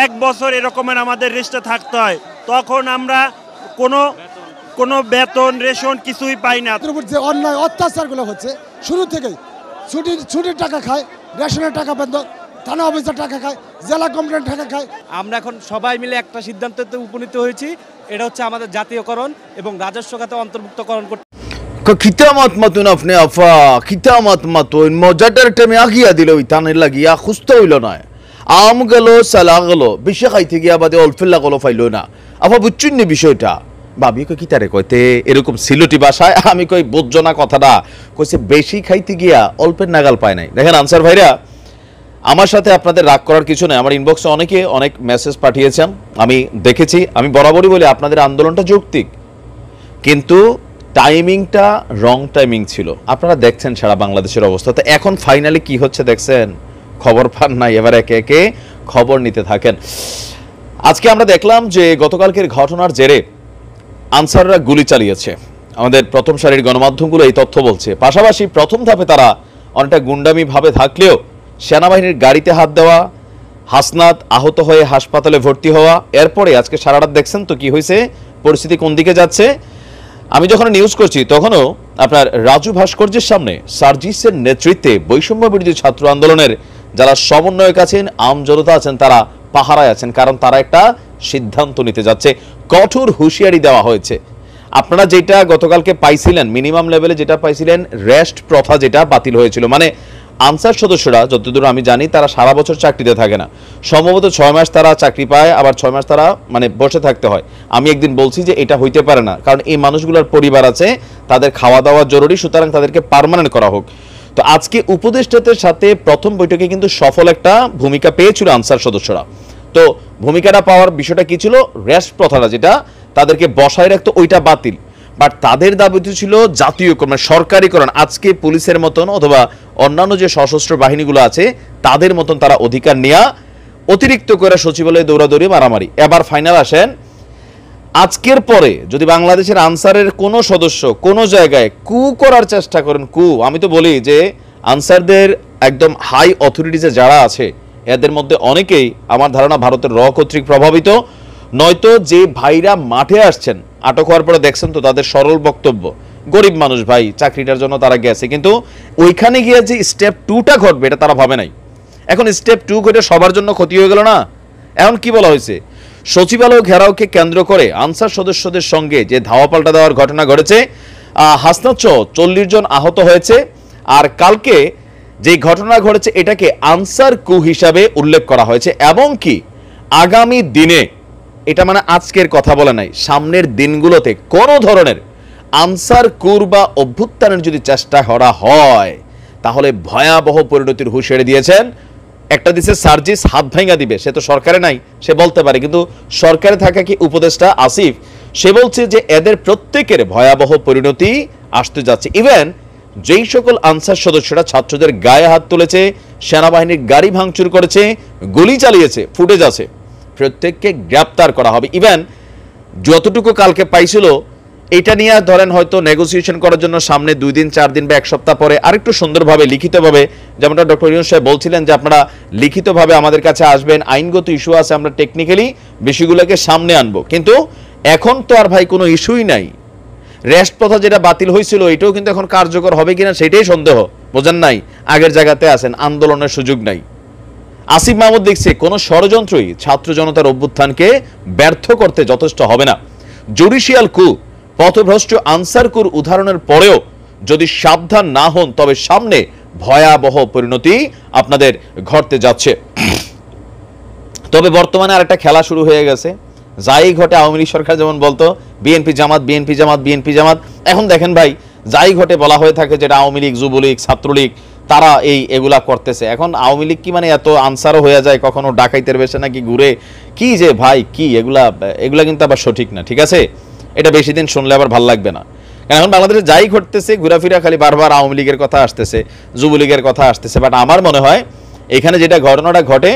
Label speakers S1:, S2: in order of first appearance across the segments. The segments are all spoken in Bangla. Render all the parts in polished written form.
S1: 1 বছর এরকমের আমাদের রেস্টে থাকতে হয়, তখন আমরা কোনো বেতন রেশন কিছুই পাই না।
S2: যে অন্যায় অত্যাচারগুলো হচ্ছে শুরু থেকেই, ছুটির টাকা খায়, রেশনের টাকা বন্ধ, থানা অফিসের টাকা খায়, জেলা কমপ্লেন্ট টাকা খায়।
S3: আমরা এখন সবাই মিলে একটা সিদ্ধান্তে উপনীত হয়েছি, এটা হচ্ছে আমাদের জাতীয়করণ এবং রাজস্ব খাতে অন্তর্ভুক্তকরণ করতে।
S4: খিতামাত মাতুন আপনি আফা খিতামাত মাতুন মজাটার টাইমে আগিয়া দিল ইতানের লাগিয়া সুস্থ হইল না, আম গেল সালা গেল, বেশি খাইতে গিয়া বাদে অল্পেল্লা গেল ফাইল না। আফা বুঝছেন নি বিষয়টা? ভাবি কই কিতারে কইতে এরকম সিলেটি ভাষায়, আমি কই বুঝছো না কথাটা, কইছে বেশি খাইতে গিয়া অল্পের নাগাল পায় নাই। দেখেন আনসার ভাইরা, আমার সাথে আপনাদের রাগ করার কিছু নেই। আমার ইনবক্সে অনেকে অনেক মেসেজ পাঠিয়েছেন, আমি দেখেছি। আমি বরাবরই বলি আপনাদের আন্দোলনটা যৌক্তিক, কিন্তু টাইমিংটা রং টাইমিং ছিল। আপনারা দেখছেন সারা বাংলাদেশের অবস্থা। তো এখন ফাইনালি কি হচ্ছে দেখছেন, খবর পান নাই, এবার একে একে খবর নিতে থাকেন। আজকে আমরা দেখলাম যে গতকালকের ঘটনার জেরে আনসাররা গুলি চালিয়েছে। আমাদের প্রথম সারির গণমাধ্যমগুলো এই তথ্য বলছে। পাশাপাশি প্রথম ধাপে তারা অনেকটা গুন্ডামি ভাবে থাকলেও সেনাবাহিনীর গাড়িতে হাত দেওয়া, হাসনাত আহত হয়ে হাসপাতালে ভর্তি হওয়া, এরপরে আজকে সারা রাত দেখছেন তো কি হয়েছে, পরিস্থিতি কোন দিকে যাচ্ছে। আমি যখন নিউজ করছি তখনও আপনার রাজু ভাস্কর্যের সামনে সার্জিসের নেতৃত্বে বৈষম্য বিরোধী ছাত্র আন্দোলনের যারা সমন্বয়ক আছেন, আমজনতা আছেন, তারা পাহারায় আছেন, কারণ তারা একটা সিদ্ধান্ত নিতে যাচ্ছে। কঠোর হুঁশিয়ারি দেওয়া হয়েছে। আপনারা যেটা গতকালকে পাইছিলেন, মিনিমাম লেভেলে যেটা পাইছিলেন, রেস্ট প্রথা যেটা বাতিল হয়েছিল, মানে আনসার সদস্যরা যতদূর আমি জানি তারা সারা বছর চাকরিতে থাকে না, সম্ভবত 6 মাস তারা চাকরি পায়, আবার 6 মাস তারা মানে বসে থাকতে হয়। আমি একদিন বলছি যে এটা হইতে পারে না, কারণ এই মানুষগুলোর পরিবার আছে, তাদের খাওয়া দাওয়া জরুরি, সুতরাং তাদেরকে পার্মানেন্ট করা হোক। তো আজকে উপদেষ্টাদের সাথে প্রথম বৈঠকে কিন্তু সফল একটা ভূমিকা পেয়েছিল আনসার সদস্যরা। তো ভূমিকাটা পাওয়ার বিষয়টা কি ছিল, রেস্ট প্রথাটা যেটা তাদেরকে বসায় রাখতো ওইটা বাতিল, বাট তাদের দাবি ছিল জাতীয়করণ, মানে সরকারিকরণ। আজকে পুলিশের মতন অথবা অন্যান্য যে সশস্ত্র বাহিনীগুলো আছে তাদের মতন তারা অধিকার নেওয়া, অতিরিক্ত করে সচিবালয়ে দৌড়াদৌড়ি মারামারি। এবার ফাইনাল আসেন, আজকের পরে যদি বাংলাদেশের আনসারের কোনো সদস্য কোনো জায়গায় কু করার চেষ্টা করেন, আমি তো বলি যে আনসারদের একদম হাই অথরিটিজে যারা আছে এদের মধ্যে অনেকেই আমার ধারণা ভারতের র কর্তৃক প্রভাবিত, নয়তো যে ভাইরা মাঠে আসছেন আটক হওয়ার পরে দেখছেন তো তাদের সরল বক্তব্য, গরিব মানুষ ভাই, চাকরিটার জন্য তারা গেছে, কিন্তু ওইখানে গিয়ে যে স্টেপ 2টা ঘটবে এটা তারা ভাবে নাই। এখন স্টেপ 2 ঘটে সবার জন্য ক্ষতি হয়ে গেল না। এখন কি বলা হয়েছে, সচিবালয় ঘেরাওকে কেন্দ্র করে আনসার সদস্যদের সঙ্গে যে ধাওয়া পাল্টা দেওয়ার ঘটনা ঘটেছে, হাসনাত সহ 40 জন আহত হয়েছে। আর কালকে যে ঘটনা ঘটেছে এটাকে আনসার কু হিসাবে উল্লেখ করা হয়েছে, এবং কি আগামী দিনে, এটা মানে আজকের কথা বলে নাই, সামনের দিনগুলোতে কোনো ধরনের আনসার কুর বা অভ্যুত্থানের যদি চেষ্টা করা হয় তাহলে ভয়াবহ পরিণতির হুঁশিয়ারি দিয়েছেন। একটা দিছে সার্জিস হাত ভাঙা দিবে, সে তো সরকারে নাই, সে বলতে পারে, কিন্তু সরকারে থাকা কি উপদেষ্টা আসিফ, সে বলছে যে এদের প্রত্যেকের ভয়াবহ পরিণতি আসতে যাচ্ছে। ইভেন যেই সকল আনসার সদস্যরা ছাত্রদের গায়ে হাত তুলেছে, সেনাবাহিনীর গাড়ি ভাঙচুর করেছে, গুলি চালিয়েছে, ফুটেজ আছে, প্রত্যেককে গ্রেপ্তার করা হবে। ইভেন যতটুকু কালকে পাইছিল এটা নিয়ে ধরেন হয়তো নেগোসিয়েশন করার জন্য সামনে 2 দিন 4 দিন বা 1 সপ্তাহ পরে আরেকটু সুন্দরভাবে লিখিতভাবে, যেমনটা ডক্টর ইউনূস সাহেব বলছিলেন যে আপনারা লিখিতভাবে আমাদের কাছে আসবেন, আইনগত ইস্যু আছে, আমরা টেকনিক্যালি বিষয়গুলোকে সামনে আনবো। কিন্তু এখন তো আর ভাই কোনো ইস্যুই নাই। রেস্ট প্রথা যেটা বাতিল হয়েছিল এটাও কিন্তু এখন কার্যকর হবে কিনা সেটাই সন্দেহ, বোঝেন নাই, আগের জায়গাতে আছেন, আন্দোলনের সুযোগ নাই। আসিফ মাহমুদ লিখছে কোন ষড়যন্ত্রই ছাত্র জনতার অভ্যুত্থানকে ব্যর্থ করতে যথেষ্ট হবে না। জুডিশিয়াল কু, পথভ্রষ্ট আনসার কুর উদাহরণের পরেও যদি সাবধান না হন তবে সামনে ভয়াবহ পরিণতি আপনাদের ঘটতে যাচ্ছে। তবে বর্তমানে আরেকটা খেলা শুরু হয়ে গেছে, যাই ঘটে আওয়ামী লীগ সরকার যেমন বলতো বিএনপি জামাত বিএনপি জামাত বিএনপি জামাত, এখন দেখেন ভাই যাই ঘটে বলা হয়ে থাকে যেটা আওয়ামী লীগ যুবলীগ ছাত্রলীগ তারা এগুলা করতেছে। এখন আওয়ামী লীগ কি মানে এত আনসারও হয়ে যায়, কখনো ডাকাইতের বেশে নাকি ঘুরে, কি যে ভাই কি এগুলা কিন্তু আবার সঠিক না, ঠিক আছে? এটা বেশি দিন শুনলে আবার ভাল লাগবে না। কারণ এখন বাংলাদেশে যাই ঘটতেছে ঘোরাফেরা খালি বারবার আওয়ামী লীগের কথা আসতেছে, যুবলীগের কথা আসতেছে, বাট আমার মনে হয় এখানে যেটা ঘটনাটা ঘটে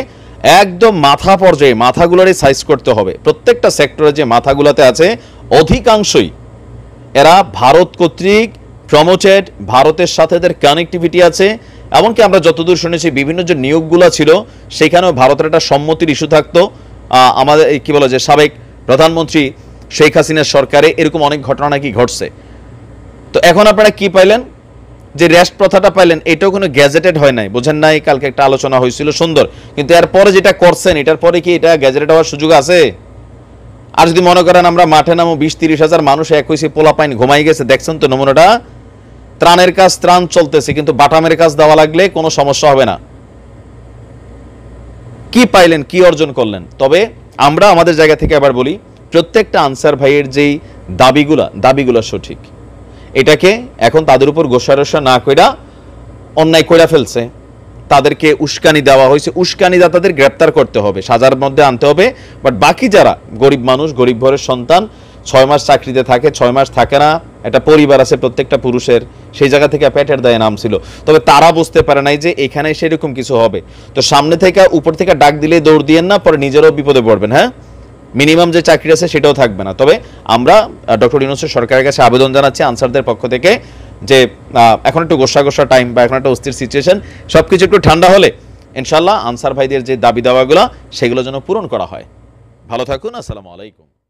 S4: একদম মাথা পর্যায়ে মাথাগুলোরই সাইজ করতে হবে। প্রত্যেকটা সেক্টরে যে মাথাগুলোতে আছে অধিকাংশই এরা ভারত কর্তৃক প্রমোটেড, ভারতের সাথে এদের কানেক্টিভিটি আছে। এমনকি আমরা যতদূর শুনেছি বিভিন্ন যে নিয়োগগুলো ছিল সেখানেও ভারতের একটা সম্মতির ইস্যু থাকতো, আমাদের কি বলে যে সাবেক প্রধানমন্ত্রী শেখ হাসিনার সরকারে এরকম অনেক ঘটনা নাকি ঘটছে। তো এখন আপনারা কি পাইলেন, যে রেস্ট প্রথাটা পাইলেন, এটাও কোনো গ্যাজেটেড হয় নাই, বোঝেন নাই? কালকে একটা আলোচনা হয়েছিল সুন্দর, কিন্তু এরপরে যেটা করছেন এটার পরে কি এটা গ্যাজেটেড হওয়ার সুযোগ আছে? আর যদি মনে করেন আমরা মাঠে নামো, 20-30 হাজার মানুষ এক হয়েছে, পোলা পাইন ঘুমাই গেছে, দেখছেন তো নমুনাটা? ত্রাণের কাজ ত্রাণ চলতেছে, কিন্তু বাটামের কাজ দেওয়া লাগলে কোনো সমস্যা হবে না। কি পাইলেন, কি অর্জন করলেন? তবে আমরা আমাদের জায়গা থেকে আবার বলি, প্রত্যেকটা আনসার ভাইয়ের যেই দাবিগুলা সঠিক, এটাকে এখন তাদের উপর গোসারসা না কইরা অন্যায় কইরা ফেলছে, তাদেরকে উস্কানি দেওয়া হয়েছে, উস্কানিদাতাদের গ্রেপ্তার করতে হবে, সাজার মধ্যে আনতে হবে। বাট বাকি যারা গরিব মানুষ, গরিব ঘরের সন্তান, 6 মাস চাকরিতে থাকে, 6 মাস থাকে না, একটা পরিবার আছে প্রত্যেকটা পুরুষের, সেই জায়গা থেকে পেটের দায়ে নামছিল, তবে তারা বুঝতে পারে নাই যে এখানে সেরকম কিছু হবে। তো সামনে থেকে উপর থেকে ডাক দিলে দৌড় দিয়েন না, পরে নিজেরাও বিপদে পড়বেন। হ্যাঁ, মিনিমাম যে চাকরি আছে সেটাও থাকবে না। তবে আমরা ডক্টর ইউনূসের সরকারের কাছে আবেদন জানাচ্ছি আনসারদের পক্ষ থেকে, যে এখন একটু গোসা টাইম বা এখন একটা অস্থির সিচুয়েশন, সবকিছু একটু ঠান্ডা হলে ইনশাল্লাহ আনসার ভাইদের যে দাবি দাওয়াগুলো সেগুলো যেন পূরণ করা হয়। ভালো থাকুন, আসসালামু আলাইকুম।